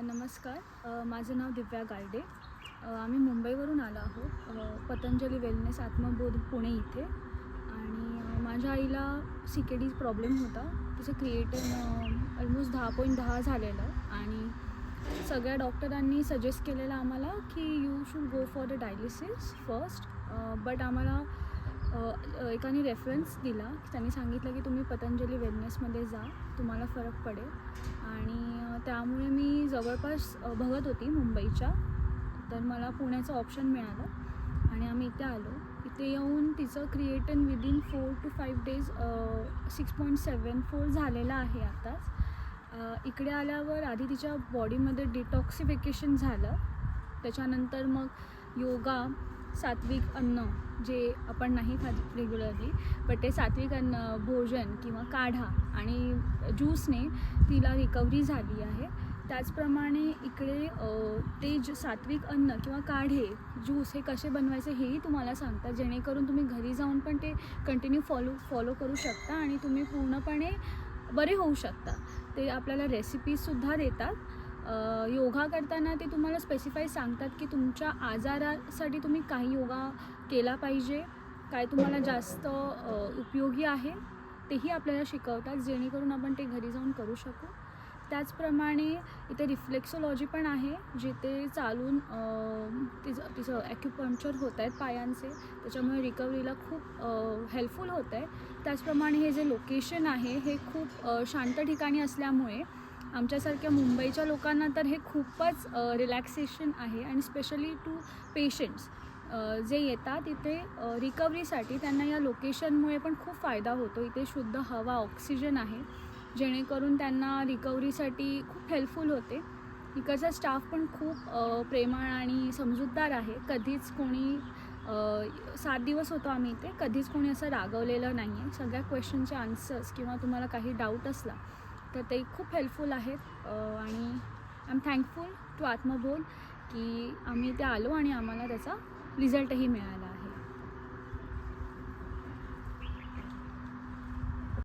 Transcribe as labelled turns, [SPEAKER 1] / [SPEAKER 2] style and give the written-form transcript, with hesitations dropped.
[SPEAKER 1] नमस्कार. माझं नाव दिव्या गायडे. आम्ही मुंबईवरून आलो आहोत. पतंजली वेलनेस आत्मबोध पुणे इथे. आणि माझ्या आईला CKD प्रॉब्लेम होता. तिचं क्रिएटिन ऑलमोस्ट 10.10 झालेलं आणि सगळ्या डॉक्टरांनी सजेस्ट केलेलं आम्हाला की you should go for the dialysis first. But आम्हाला एकाने रेफरन्स दिला. त्यांनी सांगितलं की तुम्ही पतंजली वेलनेसमध्ये जा, तुम्हाला फरक पडेल. आणि त्यामुळे मी जवळपास बघत होती मुंबईच्या, तर मला पुण्याचं ऑप्शन मिळालं आणि आम्ही इथे आलो. इथे येऊन तिचं क्रिएटिन विदिन 4 to 5 days 6.74 झालेलं आहे आताच. इकडे आल्यावर आधी तिच्या बॉडीमध्ये डिटॉक्सिफिकेशन झालं. त्याच्यानंतर मग योगा, सात्विक अन्न जे आपण नाही खात रेग्युलरली, बट ते सात्विक अन्न, भोजन किंवा काढा आणि ज्यूसने तिला रिकव्हरी झाली आहे. त्याचप्रमाणे इकडे ते सात्विक अन्न किंवा काढे, ज्यूस हे कसे बनवायचे हेही तुम्हाला सांगतात, जेणेकरून तुम्ही घरी जाऊन पण ते कंटिन्यू फॉलो करू शकता आणि तुम्ही पूर्णपणे बरे होऊ शकता. ते आपल्याला रेसिपीजसुद्धा देतात. योगा करताना ते तुम्हाला स्पेसिफाय सांगतात की तुमच्या आजारासाठी तुम्ही काही योगा केला पाहिजे, काय तुम्हाला जास्त उपयोगी आहे तेही आपल्याला शिकवतात, जेणेकरून आपण ते घरी जाऊन करू शकू. त्याचप्रमाणे इथे रिफ्लेक्सोलॉजी पण आहे, जिथे चालून तिचं ॲक्युपंक्चर होत आहेत पायांचे, त्याच्यामुळे रिकव्हरीला खूप हेल्पफुल होत आहे. त्याचप्रमाणे हे जे लोकेशन आहे हे खूप शांत ठिकाणी असल्यामुळे आमच्यासारख्या मुंबईच्या लोकांना तर हे खूपच रिलॅक्सेशन आहे. आणि स्पेशली टू पेशंट्स जे येतात इथे रिकव्हरीसाठी, त्यांना या लोकेशनमुळे पण खूप फायदा होतो. इथे शुद्ध हवा, ऑक्सिजन आहे, जेणेकरून त्यांना रिकव्हरीसाठी खूप हेल्पफुल होते. इकडचा स्टाफ पण खूप प्रेमळ आणि समजूतदार आहे. कधीच कोणी 7 दिवस होतो आम्ही इथे, कधीच कोणी असं रागवलेलं नाही आहे. सगळ्या क्वेश्चनचे आन्सर्स किंवा तुम्हाला काही डाऊट असला तर ते खूप हेल्पफुल आहेत. आणि आय एम थँकफुल टू आत्मबोध की आम्ही इथे आलो आणि आम्हाला त्याचा रिझल्टही मिळाला.